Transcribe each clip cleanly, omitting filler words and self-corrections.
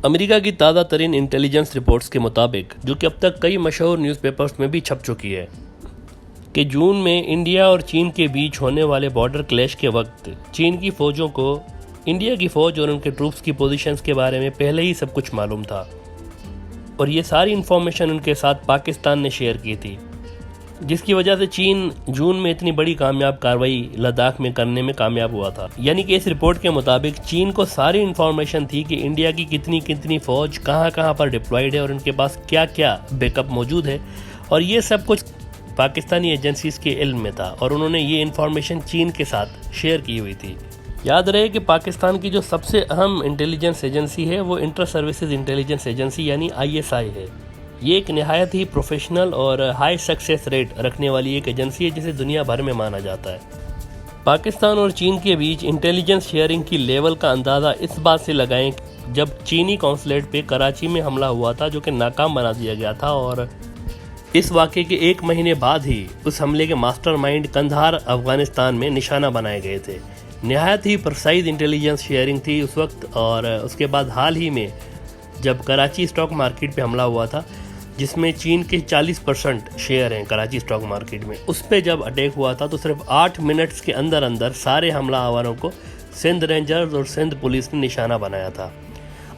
America की ताज़ा तरीन इंटेलिजेंस रिपोर्ट्स के मुताबिक, जो कि अब तक कई मशहूर न्यूज़पेपर्स में भी छप चुकी है, कि जून में इंडिया और चीन के बीच होने वाले बॉर्डर क्लैश के वक्त चीन की फ़ौजों को इंडिया की फ़ौज और उनके ट्रूप्स की पोजीशंस के बारे में पहले ही सब कुछ मालूम था और ये सारी इन्फॉर्मेशन उनके साथ पाकिस्तान ने शेयर की थी, जिसकी वजह से चीन जून में इतनी बड़ी कामयाब कार्रवाई लद्दाख में करने में कामयाब हुआ था। यानी कि इस रिपोर्ट के मुताबिक चीन को सारी इन्फॉर्मेशन थी कि इंडिया की कितनी कितनी फ़ौज कहाँ पर डिप्लॉयड है और उनके पास क्या क्या बैकअप मौजूद है, और ये सब कुछ पाकिस्तानी एजेंसीज़ के इल्म में था और उन्होंने ये इन्फॉर्मेशन चीन के साथ शेयर की हुई थी। याद रहे कि पाकिस्तान की जो सबसे अहम इंटेलिजेंस एजेंसी है वो इंटर सर्विसेज इंटेलिजेंस एजेंसी यानी ISI है। ये एक नहायत ही प्रोफेशनल और हाई सक्सेस रेट रखने वाली एक एजेंसी है जिसे दुनिया भर में माना जाता है। पाकिस्तान और चीन के बीच इंटेलिजेंस शेयरिंग की लेवल का अंदाज़ा इस बात से लगाएं जब चीनी कॉन्सुलेट पे कराची में हमला हुआ था, जो कि नाकाम बना दिया गया था, और इस वाक़े के 1 महीने बाद ही उस हमले के मास्टरमाइंड कंधार अफ़गानिस्तान में निशाना बनाए गए थे। नहायत ही प्रिसाइज इंटेलिजेंस शेयरिंग थी उस वक्त। और उसके बाद हाल ही में जब कराची स्टॉक मार्केट पे हमला हुआ था, जिसमें चीन के 40% शेयर हैं कराची स्टॉक मार्केट में, उस पर जब अटैक हुआ था तो सिर्फ 8 मिनट्स के अंदर अंदर सारे हमलावरों को सिंध रेंजर्स और सिंध पुलिस ने निशाना बनाया था।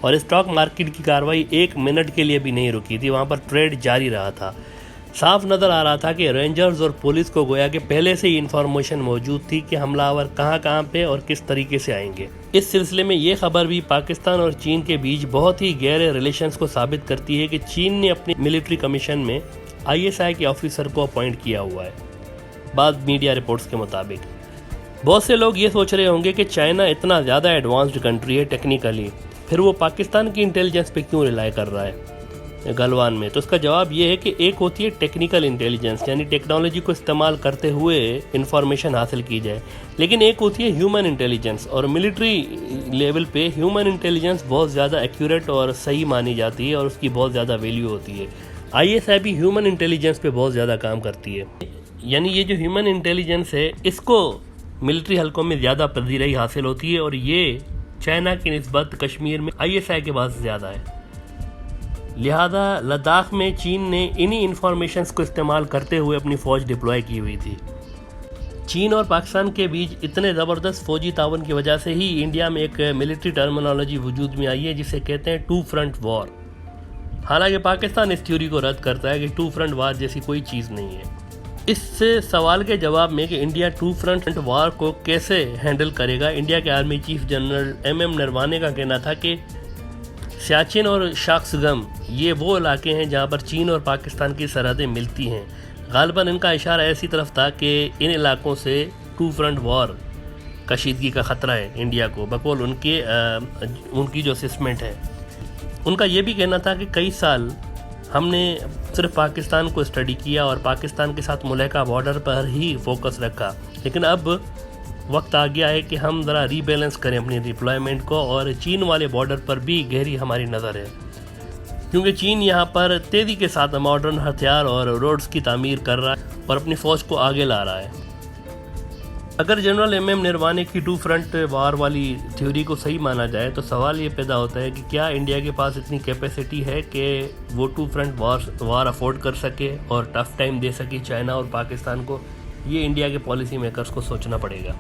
और स्टॉक मार्केट की कार्रवाई 1 मिनट के लिए भी नहीं रुकी थी, वहाँ पर ट्रेड जारी रहा था। साफ नज़र आ रहा था कि रेंजर्स और पुलिस को गोया कि पहले से ही इन्फॉर्मेशन मौजूद थी कि हमलावर कहाँ पे और किस तरीके से आएंगे। इस सिलसिले में ये खबर भी पाकिस्तान और चीन के बीच बहुत ही गहरे रिलेशंस को साबित करती है कि चीन ने अपनी मिलिट्री कमीशन में ISI के ऑफिसर को अपॉइंट किया हुआ है। बाद मीडिया रिपोर्ट्स के मुताबिक बहुत से लोग ये सोच रहे होंगे कि चाइना इतना ज़्यादा एडवांस्ड कंट्री है टेक्निकली, फिर वो पाकिस्तान की इंटेलिजेंस पे क्यों रिलाई कर रहा है गलवान में। तो इसका जवाब ये है कि एक होती है टेक्निकल इंटेलिजेंस, यानी टेक्नोलॉजी को इस्तेमाल करते हुए इंफॉर्मेशन हासिल की जाए, लेकिन एक होती है ह्यूमन इंटेलिजेंस। और मिलिट्री लेवल पे ह्यूमन इंटेलिजेंस बहुत ज़्यादा एक्यूरेट और सही मानी जाती है और उसकी बहुत ज़्यादा वैल्यू होती है। ISI भी ह्यूमन इंटेलिजेंस पे बहुत ज़्यादा काम करती है, यानी ये जो ह्यूमन इंटेलिजेंस है इसको मिलिट्री हलकों में ज़्यादा पजीराई हासिल होती है, और ये चाइना की निस्बत कश्मीर में ISI के पास ज़्यादा है। लिहाजा लद्दाख में चीन ने इन्हीं इंफॉर्मेशंस को इस्तेमाल करते हुए अपनी फ़ौज डिप्लॉय की हुई थी। चीन और पाकिस्तान के बीच इतने ज़बरदस्त फ़ौजी तावन की वजह से ही इंडिया में एक मिलिट्री टर्मिनोलॉजी वजूद में आई है जिसे कहते हैं 2 फ्रंट वॉर। हालांकि पाकिस्तान इस थ्योरी को रद्द करता है कि 2 फ्रंट वॉर जैसी कोई चीज़ नहीं है। इस सवाल के जवाब में कि इंडिया 2 फ्रंट वॉर को कैसे हैंडल करेगा, इंडिया के army chief general MM Naravane का कहना था कि सियाचिन और शाक्सगम ये वो इलाके हैं जहाँ पर चीन और पाकिस्तान की सरहदें मिलती हैं। गालिबन इनका इशारा ऐसी तरफ था कि इन इलाकों से 2 फ्रंट वॉर कशीदगी का ख़तरा है इंडिया को, बकौल उनकी जो असेसमेंट है। उनका ये भी कहना था कि कई साल हमने सिर्फ पाकिस्तान को स्टडी किया और पाकिस्तान के साथ मुल्हिका बॉर्डर पर ही फोकस रखा, लेकिन अब वक्त आ गया है कि हम ज़रा रीबैलेंस करें अपनी डिप्लॉयमेंट को, और चीन वाले बॉर्डर पर भी गहरी हमारी नज़र है, क्योंकि चीन यहाँ पर तेज़ी के साथ मॉडर्न हथियार और रोड्स की तामीर कर रहा है और अपनी फ़ौज को आगे ला रहा है। अगर जनरल MM नरवाने की 2 फ्रंट वार वाली थ्योरी को सही माना जाए तो सवाल ये पैदा होता है कि क्या इंडिया के पास इतनी कैपेसिटी है कि वो 2 फ्रंट वार अफोर्ड कर सके और टफ टाइम दे सके चाइना और पाकिस्तान को। ये इंडिया के पॉलिसी मेकर्स को सोचना पड़ेगा।